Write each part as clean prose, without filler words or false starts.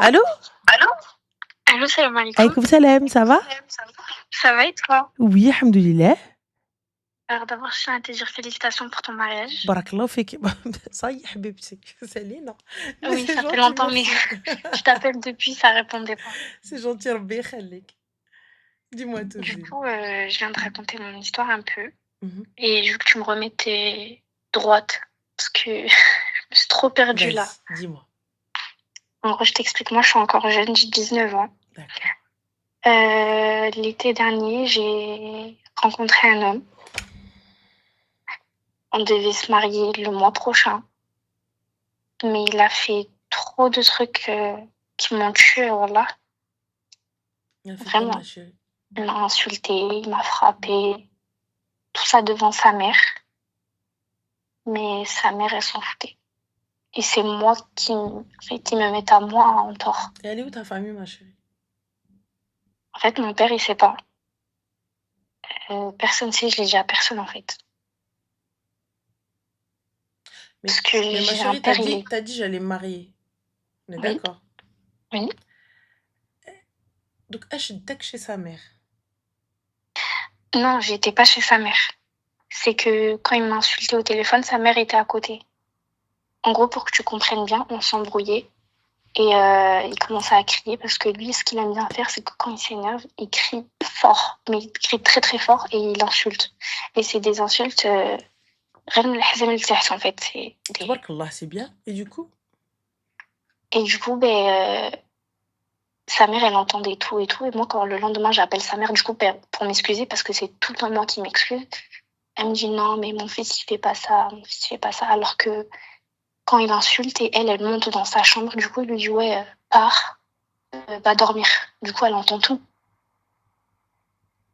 Allô? Allô? Allô, salam alaikum. Alaykoum salam, ça va? Ça va et toi? Oui, alhamdoulilah. Alors d'abord, je tiens à te dire félicitations pour ton mariage. Barakallahu fik. Ça y est, habibti, c'est Lina. Mais Oui, c'est ça fait gentil, longtemps, mais merci. je t'appelle depuis, ça répondait pas. C'est gentil, Rabbi yakhlik. Dis-moi tout, Du Zine. coup, je viens de raconter mon histoire un peu. Mhm. Et je veux que tu me remettes droite. Parce que je me suis trop perdue là. Vas-y, dis-moi. En gros, je t'explique. Moi, je suis encore jeune, j'ai 19 ans. D'accord. L'été dernier, j'ai rencontré un homme. On devait se marier le mois prochain. Mais il a fait trop de trucs qui m'ont tuée, voilà. Il a fait quoi, Vraiment. ma chérie? Il m'a insulté, il m'a frappé. Tout ça devant sa mère. Mais sa mère, elle s'en foutait. Et c'est moi qui me met à moi en tort. Et elle est où ta famille, ma chérie? En fait, mon père, il sait pas. Personne sait, je l'ai dit à personne, en fait. Parce que Mais ma j'ai un chérie, père, il est... t'as dit j'allais me marier. On est Oui, d'accord? oui. Donc, je chez sa mère. Non, j'étais pas chez sa mère. C'est que quand il m'a insulté au téléphone, sa mère était à côté. En gros, pour que tu comprennes bien, on s'embrouillait. Et il commençait à crier parce que lui, ce qu'il aime bien faire, c'est que quand il s'énerve, il crie fort. Mais il crie très très fort et il insulte. Et c'est des insultes... en fait. Tabarakallah, c'est bien. Et du coup? Et du coup, sa mère, elle entendait tout et tout. Et moi, quand le lendemain, j'appelle sa mère, du coup, pour m'excuser, parce que c'est tout le temps moi qui m'excuse, elle me dit non, mais mon fils, il fait pas ça, mon fils, il fait pas ça. Alors que quand il insulte et elle monte dans sa chambre, du coup, il lui dit ouais, pars, va dormir. Du coup, elle entend tout.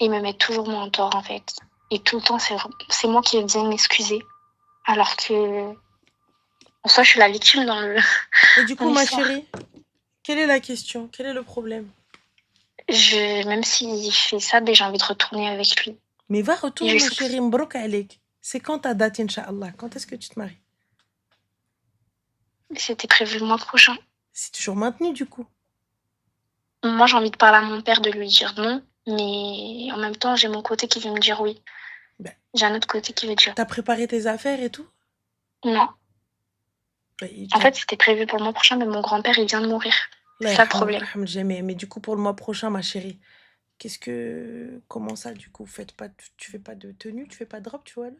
Et il me met toujours moi en tort, en fait. Et tout le temps, c'est moi qui viens m'excuser. Alors que, en soi, je suis la victime dans Et du coup, ma l'histoire. chérie, quelle est la question? Quel est le problème? Même s'il fait ça, j'ai envie de retourner avec lui. Mais va, retourne, Et ma chérie, mbrouk alik. C'est quand ta date, Inch'Allah? Quand est-ce que tu te maries? c'était prévu le mois prochain. C'est toujours maintenu, du coup. Moi, j'ai envie de parler à mon père, de lui dire non. Mais en même temps, j'ai mon côté qui veut me dire oui. Ben, J'ai un autre côté qui veut dire t'as préparé tes affaires et tout? non. Ben, En fait, c'était prévu pour le mois prochain, mais mon grand-père, il vient de mourir. C'est ça le problème. Mais du coup, pour le mois prochain, ma chérie, comment ça, du coup, tu fais pas de tenue, tu fais pas de robe, tu vois, là?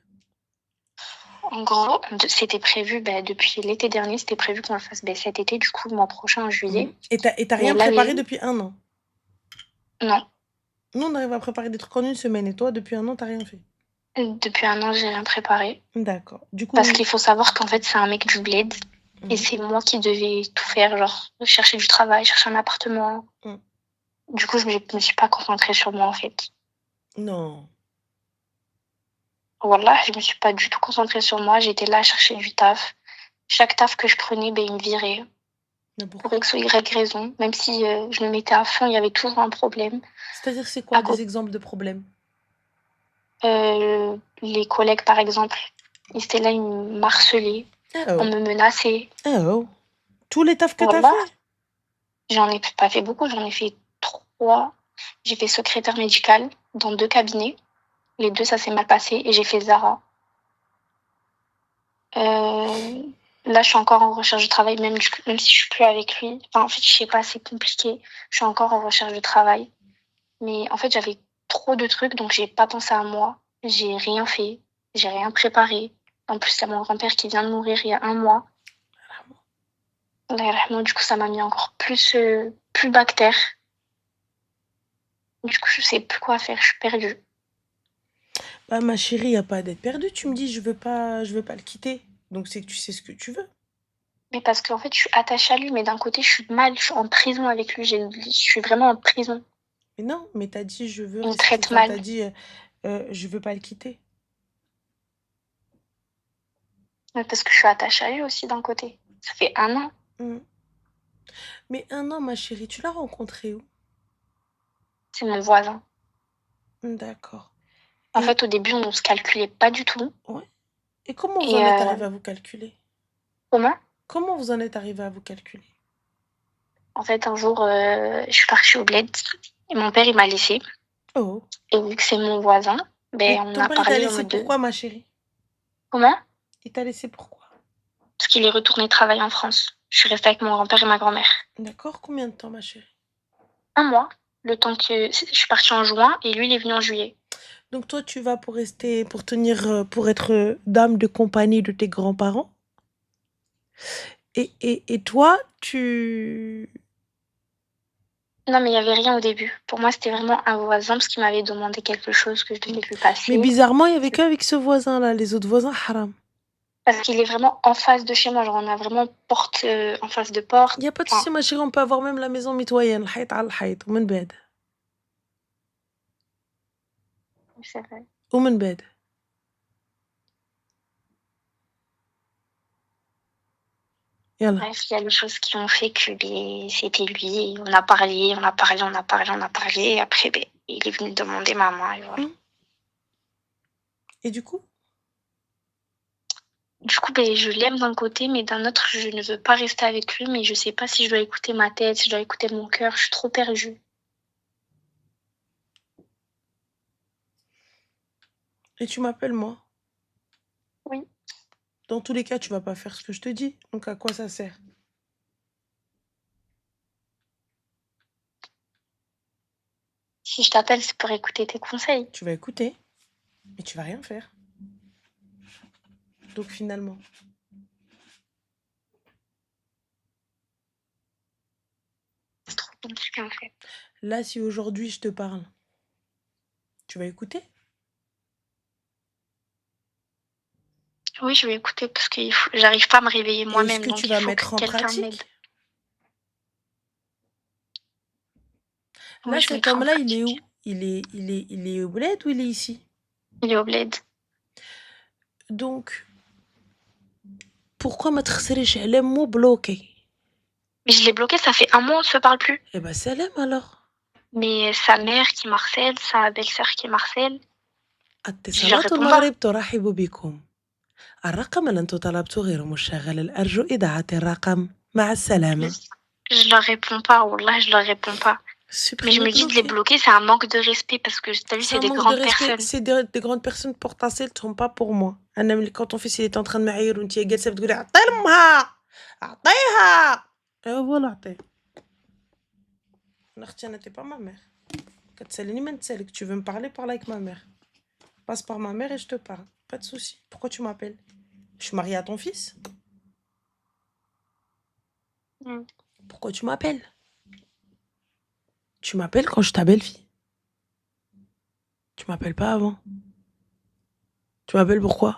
En gros, c'était prévu depuis l'été dernier, c'était prévu qu'on le fasse cet été, du coup, le mois prochain, en juillet. Et t'as Mais rien là, préparé depuis un an? non. Nous, on arrive à préparer des trucs en une semaine, et toi, depuis un an, t'as rien fait? Depuis un an, j'ai rien préparé. D'accord. Du coup... Parce qu'il faut savoir qu'en fait, c'est un mec du bled. Et c'est moi qui devais tout faire, genre chercher du travail, chercher un appartement. Du coup, je me suis pas concentrée sur moi, en fait. Non. Voilà, je me suis pas du tout concentrée sur moi. J'étais là à chercher du taf. Chaque taf que je prenais, il me virait. Pour X ou Y raison. Même si je me mettais à fond, il y avait toujours un problème. C'est-à-dire, c'est quoi des exemples de problèmes? Les collègues, par exemple, ils étaient là, ils me harcelaient. On me menaçait. Oh. Tous les tafs que t'as Voilà. fait? J'en ai pas fait beaucoup, j'en ai fait 3. J'ai fait secrétaire médicale dans 2 cabinets. Les 2, ça s'est mal passé. Et j'ai fait Zara. Là, je suis encore en recherche de travail, même si je suis plus avec lui. Enfin, en fait, je sais pas, c'est compliqué. Je suis encore en recherche de travail. Mais en fait, j'avais trop de trucs, donc j'ai pas pensé à moi. J'ai rien fait. J'ai rien préparé. En plus, il y a mon grand-père qui vient de mourir il y a 1 mois. Du coup, ça m'a mis encore plus bactère. Du coup, je sais plus quoi faire, je suis perdue. Bah, ma chérie, y a pas d'être perdue. Tu me dis, je veux pas le quitter. Donc, c'est que tu sais ce que tu veux. Mais parce qu'en fait, je suis attachée à lui, mais d'un côté, je suis mal, je suis en prison avec lui. Je suis vraiment en prison. Mais non, mais t'as dit, je veux Il me rester. traite Enfin, mal. t'as dit, je veux pas le quitter. Mais parce que je suis attachée à lui aussi d'un côté. Ça fait 1 an. Mais 1 an, ma chérie, tu l'as rencontré où? C'est mon voisin. D'accord. En fait, au début, on se calculait pas du tout. Ouais. Et comment vous Et en êtes arrivé à vous calculer? comment? Comment vous en êtes arrivé à vous calculer? En fait, un jour, je suis partie au bled et mon père, il m'a laissée. Oh. Et vu que c'est mon voisin, Mais on ton a père, il t'a parlé en laissé mode de... pourquoi, ma chérie? Comment? Il t'a laissé pourquoi? Parce qu'il est retourné travailler en France. Je suis restée avec mon grand-père et ma grand-mère. D'accord, combien de temps, ma chérie? 1 mois, le temps que... Je suis partie en juin et lui, il est venu en juillet. Donc toi, tu vas pour rester, pour tenir, pour être dame de compagnie de tes grands-parents? Et toi, tu... Non, mais il y avait rien au début. Pour moi, c'était vraiment un voisin parce qu'il m'avait demandé quelque chose que je devais lui Mais passer. bizarrement, il y avait qu'avec ce voisin-là, les autres voisins, haram. Parce qu'il est vraiment en face de chez moi. Genre, on a vraiment porte en face de porte. Il n'y a pas de Enfin, souci, ma chérie, on peut avoir même la maison mitoyenne, الحيط على الحيط, ومن بعد. c'est vrai. ومن بعد. يلا. Bref, il y a des choses qui ont fait que c'était lui. Et on a parlé, on a parlé, on a parlé, on a parlé. Et après, il est venu demander ma main. Et voilà. Et du coup? Du coup, je l'aime d'un côté, mais d'un autre, je ne veux pas rester avec lui. Mais je sais pas si je dois écouter ma tête, si je dois écouter mon cœur. Je suis trop perdue. Et tu m'appelles moi? Oui. Dans tous les cas, tu vas pas faire ce que je te dis. Donc à quoi ça sert? Si je t'appelle, c'est pour écouter tes conseils. Tu vas écouter, mais tu vas rien faire. Donc finalement... C'est trop compliqué en fait. Là, si aujourd'hui je te parle, tu vas écouter? Oui, je vais écouter parce que j'arrive pas à me réveiller Et est-ce moi-même, que donc tu il vas faut que mettre en quelqu'un m'aide. pratique? Là, Oui, je cet mettrai en homme-là, il est où? pratique. Il est au bled ou il est ici? Il est au bled. Donc, pourquoi ما تخسريش عليه مو bloqué? Mais je l'ai bloqué, ça fait 1 mois, on se parle plus. Eh ben, salam alors. Mais sa mère qui m'harcèle, sa belle-sœur qui m'harcèle, je leur اتصالات réponds pas. المغرب ترحب بكم. الرقم اللي انتم طلبتوه غير مشغل، أرجو إذاعة الرقم. مع السلامة. Je leur réponds pas, wallah, je leur réponds pas. Mais je Supprimer, me dis de les bloquer. bloquer, c'est un manque de respect parce que t'as vu, C'est c'est un des manque de grandes respect. personnes. C'est des grandes personnes pour tasser, elles ne sont pas pour moi. Quand ton fils il est en train de معاير وانت جالسه بتقولي عطي لامها عطيها. voilà عطيه. اختي انا t'es pas ma mère. كتساليني ما نتسالك. Tu veux me parler, parle avec ma mère. Passe par ma mère et je te parle. Pas de souci. Pourquoi tu m'appelles? Je suis mariée à ton fils. Pourquoi tu m'appelles? Tu m'appelles quand je suis ta belle-fille. Tu m'appelles pas avant. Tu m'appelles pourquoi?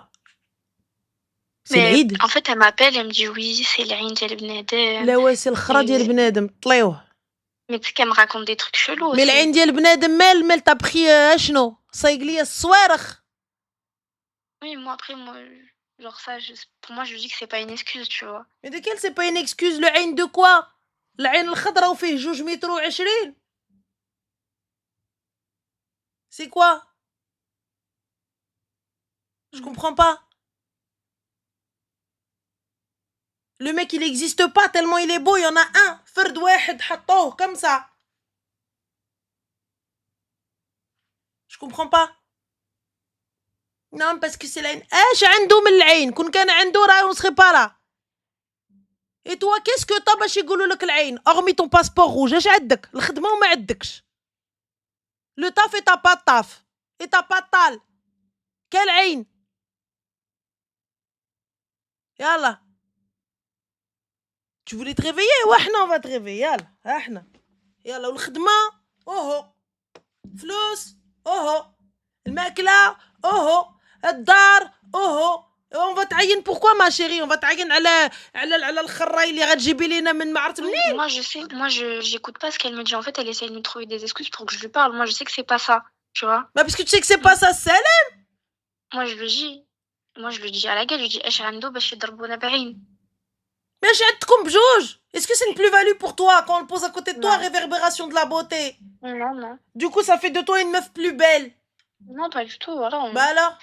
C'est Mais l'Aïd. en fait, elle m'appelle, elle me dit oui, c'est l'Aïd ديال بنادم. لا ouais, c'est الخرا ديال بنادم. طليوه. Mais tu sais qu'elle me raconte des trucs chelous مي aussi. العين ديال بنادم مال t'as pris اشنو صايق ليا الصوارخ. Oui, moi après, genre ça, pour moi, je dis que c'est pas une excuse, tu vois. Mais de quelle c'est pas une excuse? Le عين de quoi? العين الخضراء وفيه 2 متر و20. C'est quoi? Je comprends pas. Le mec il existe pas tellement il est beau, il y en a un. فرد واحد حطوه comme ça. Je comprends pas. Non, parce que c'est la haine. ايش عنده من العين؟ كون كان عنده راه on serait pas là. Et toi, qu'est-ce que t'as باش يقولوا لك العين؟ hormis ton passeport rouge، اش عندك؟ الخدمة وما عندكش. Le taf et t'as pas de taf. Et t'as pas de tal. Quelle عين؟ يلا. Tu voulais te réveiller؟ واحنا on va te réveiller. يلا احنا. يلا والخدمة اوهو. فلوس اوهو. الماكلة اوهو. الدار اوهو. On va تعين pourquoi ma chérie? On va تعين على الخراي اللي غتجيبي لينا من ما عرفت منين. Moi, je sais, j'écoute pas ce qu'elle me dit. En fait, elle essaie de me trouver des excuses pour que je lui parle. Moi, je sais que c'est pas ça, tu vois. Bah parce que tu sais que c'est pas ça, Salem. Moi, je le dis. Moi, je le dis à la gueule. Je dis, ايش عنده باش يضربونا بعين. Mais عندكم بجوج. Est-ce que c'est une plus-value pour toi quand on le pose à côté de toi? Non. Réverbération de la beauté. Non, non. Du coup, ça fait de toi une meuf plus belle. Non, pas du tout. Voilà. Bah alors?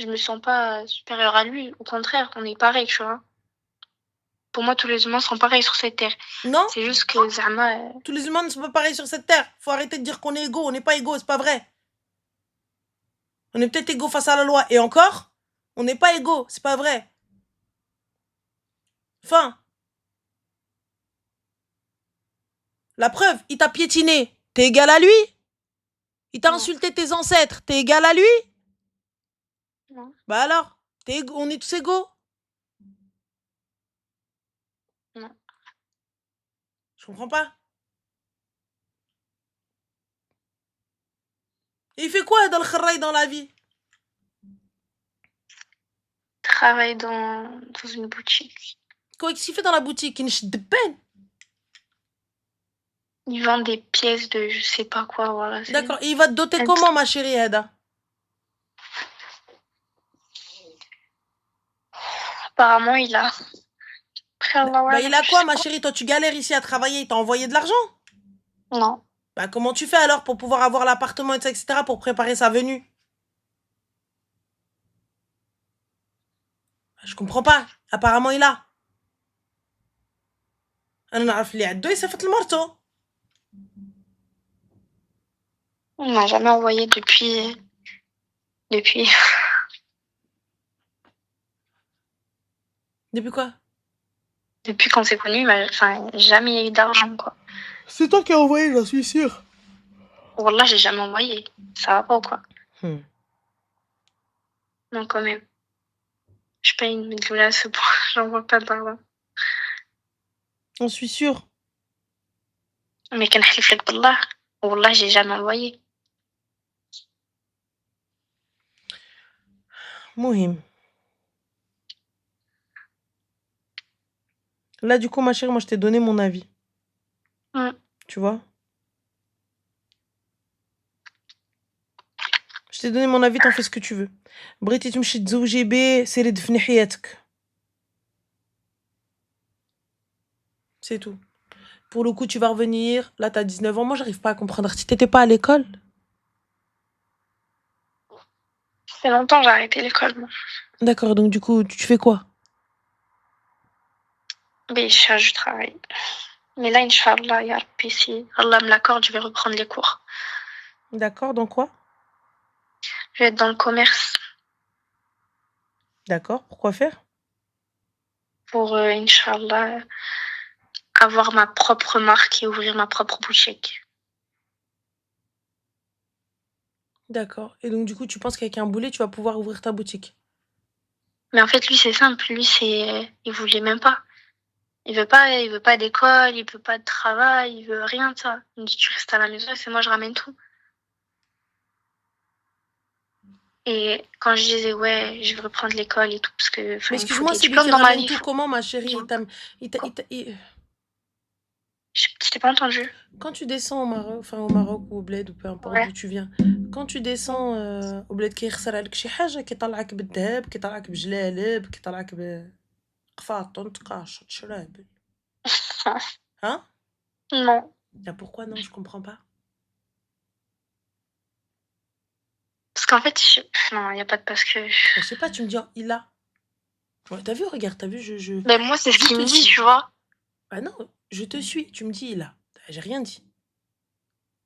Je me sens pas supérieure à lui. Au contraire, on est pareil, tu vois. Pour moi, tous les humains sont pareils sur cette terre. Non, C'est juste que Zama. tous les humains ne sont pas pareils sur cette terre. Faut arrêter de dire qu'on est égaux. On n'est pas égaux, c'est pas vrai. On est peut-être égaux face à la loi. Et encore, on n'est pas égaux, c'est pas vrai. Fin. La preuve, il t'a piétiné. T'es égal à lui? Il t'a Non. insulté tes ancêtres. T'es égal à lui? Non. Bah alors, on est tous égaux? Non. Je comprends pas. Et il fait quoi dans le kharraï dans la vie? Travaille dans une boutique. Qu'est-ce qu'il fait dans la boutique? Il ne de peine. Il vend des pièces de je sais pas quoi, voilà. D'accord. Et il va te doter comment, ma chérie Heda? Apparemment, il a. Bah, il a quoi, ma chérie? Toi, tu galères ici à travailler. Il t'a envoyé de l'argent? Non. Bah, comment tu fais alors pour pouvoir avoir l'appartement, etc., pour préparer sa venue? Je comprends pas. Apparemment, il a. أنا نعرف اللي عنده يصيفط لمرته. On m'a jamais envoyé depuis. Depuis quoi? Depuis qu'on s'est connus, enfin, jamais eu d'argent, quoi. C'est toi qui as envoyé, j'en suis sûre. Wallah, j'ai jamais envoyé. Ça va pas ou quoi? Non, quand même. Je paye une médoula à ce point. J'envoie pas d'argent. J'en suis sûre. Mais quand je lek billah, wallah, j'ai jamais envoyé. Mohim. Là, du coup, ma chérie, moi, je t'ai donné mon avis. Tu vois? Je t'ai donné mon avis, t'en fais ce que tu veux. بغيتي تمشي تزوجي بيه سيري دفني حياتك. C'est tout. Pour le coup, tu vas revenir. Là, t'as 19 ans. Moi, j'arrive pas à comprendre. Si t'étais pas à l'école? Ça fait longtemps que j'ai arrêté l'école, moi. D'accord, donc du coup, tu fais quoi? Mais je travaille. Mais là, Inch'Allah, ya Rabbi, si Allah me l'accorde, je vais reprendre les cours. D'accord, dans quoi? Je vais être dans le commerce. D'accord, pourquoi faire? Pour, Inch'Allah, avoir ma propre marque et ouvrir ma propre boutique. D'accord. Et donc, du coup, tu penses qu'avec un boulet, tu vas pouvoir ouvrir ta boutique? Mais en fait, lui, c'est simple. Lui, il voulait même pas. Il veut pas d'école, il veut pas de travail, il veut rien de ça. Il me dit, tu restes à la maison et c'est moi, je ramène tout. Et quand je disais, ouais, je vais reprendre l'école et tout, parce que, Mais il me faut excuse-moi, des c'est lui diplômes qui dans ma ramène vie. tout. Comment, ma chérie? Je t'ai pas entendu. Quand tu descends au Maroc ou au bled ou peu importe d'où tu viens, quand tu descends au bled كيخسر عليك شي حاجة كيطلعك بالذهب كيطلعك بجلالب كيطلعك بقفاطون تقاشط شرابل. Hein? Non. Pourquoi non? Je comprends pas. Parce qu'en fait, non, il n'y a pas de parce que. Je sais pas, tu me dis, il a. Ouais, t'as vu, regarde, t'as vu, Mais moi, c'est ce qu'il me dit, tu vois. Bah non, je te suis, tu me dis, il a. J'ai rien dit.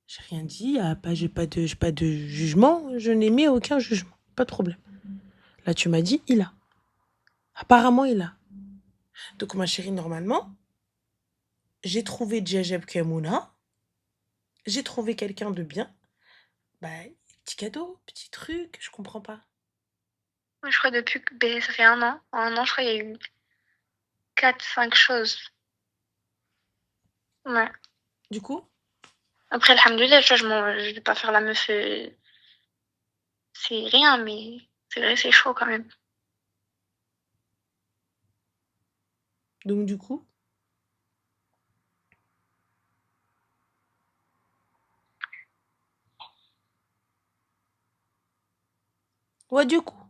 J'ai rien dit, j'ai pas de jugement, je n'ai mis aucun jugement, pas de problème. Là, tu m'as dit, il a. Apparemment, il a. Donc, ma chérie, normalement, j'ai trouvé Djajeb Kemouna, j'ai trouvé quelqu'un de bien. Bah, petit cadeau, petit truc, je comprends pas. Je crois depuis que ça fait 1 an. En 1 an, je crois qu'il y a eu 4-5 choses. Ouais. Du coup? Après, alhamdoulilah, tu vois, je vais pas faire la meuf. C'est rien, mais c'est vrai, c'est chaud quand même. Donc, du coup? Ouais, du coup.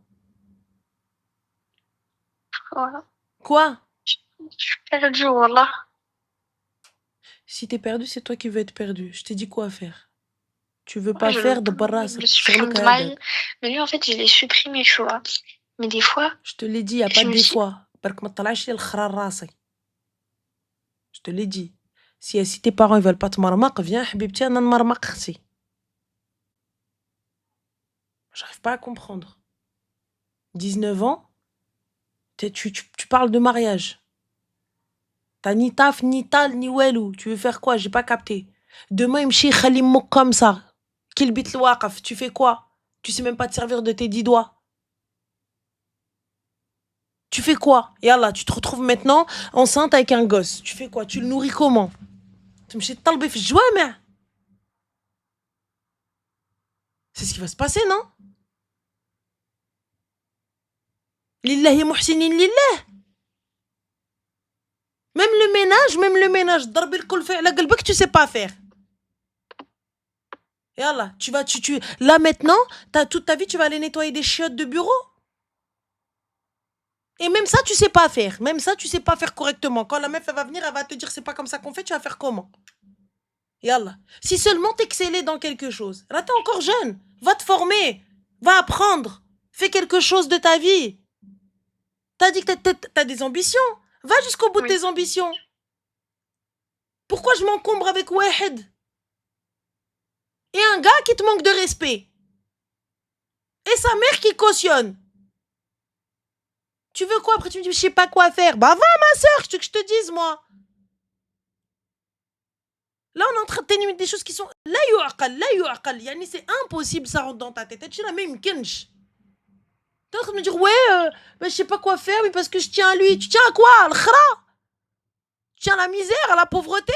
Voilà. Quoi? Je suis perdue, wallah. Si t'es perdu, c'est toi qui veux être perdu. Je t'ai dit quoi faire. Tu veux pas faire de barras. Mais lui, en fait, je l'ai supprimé, tu vois. Mais des fois. Je te l'ai dit, y a pas des fois. Bark ma طلعش لي الخرا راسي. Je te l'ai dit. Si tes parents ils veulent pas te marmaq, viens حبيبتي انا نمرمق اختي. J'arrive pas à comprendre. 19 ans, tu parles de mariage. T'as ni taf, ni tal, ni walou. Tu veux faire quoi? J'ai pas capté. Demain, il me khali mouk comme ça. Qu'il bit le waqaf. Tu fais quoi? Tu sais même pas te servir de tes 10 doigts. Tu fais quoi? Yallah, tu te retrouves maintenant enceinte avec un gosse. Tu fais quoi? Tu le nourris comment? Tu me chies talbé fi الجوامع. C'est ce qui va se passer, non? Lillahi muhsinin lillah. Même le ménage, ضرب الكل في على قلبك, tu sais pas faire. Yallah, là maintenant, toute ta vie, tu vas aller nettoyer des chiottes de bureau. Et même ça, tu sais pas faire. Même ça, tu sais pas faire correctement. Quand la meuf, elle va venir, elle va te dire c'est pas comme ça qu'on fait, tu vas faire comment? Yallah. Si seulement t'excellais dans quelque chose. Là, t'es encore jeune. Va te former. Va apprendre. Fais quelque chose de ta vie. T'as dit que t'as des ambitions. Va jusqu'au bout de tes ambitions. Pourquoi je m'encombre avec Wahed? Et un gars qui te manque de respect. Et sa mère qui cautionne. Tu veux quoi? Après, tu me dis, je sais pas quoi faire. Bah, va, ma soeur, que je te dise, moi. Là, on est en train de t'énumérer des choses qui sont. La yu'aqal. Yani, c'est impossible, ça rentre dans ta tête. Tu n'as même kinch. T'es en train de me dire, ouais, je sais pas quoi faire, mais parce que je tiens à lui. Tu tiens à quoi? Al khra? Tu tiens à la misère, à la pauvreté?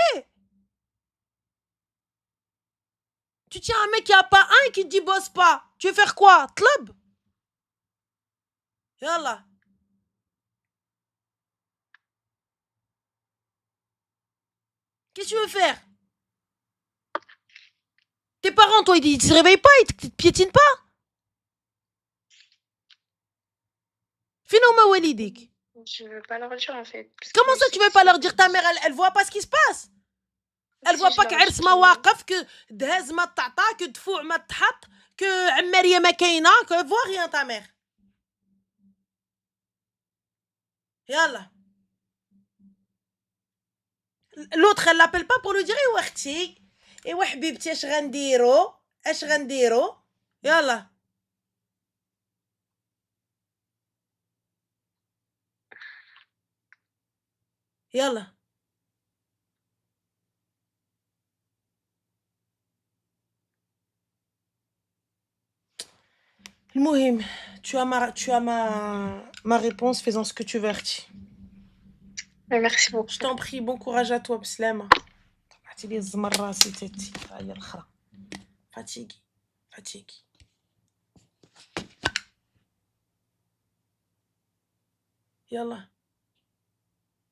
Tu tiens à un mec qui a pas un et qui te dit, bosse pas. Tu veux faire quoi? Tlab? Yallah. Qu'est-ce que tu veux faire? Tes parents, toi, ils se réveillent pas, ils te piétinent pas. Fais-nous walidik. Je veux pas leur dire en fait. Comment ça, tu veux pas leur dire? Ta mère, elle voit pas ce qui se passe. Elle voit pas qu'عرس ما واقف, que دهز ما تعطى, que دفوع ما تحط, que عمارية ما كاينة, que voit rien ta mère. Yallah. L'autre, elle l'appelle pas pour lui dire ايوا اختي, ايوا حبيبتي اش غنديرو. Yallah. Yallah. المهم, tu as ma réponse, fais-en ce que tu veux, Arti. Merci beaucoup. Je t'en prie, bon courage à toi, بسلامة. طلعتي لي الزمر راسي تاتي, هي الخرا. Fatigue. يلا.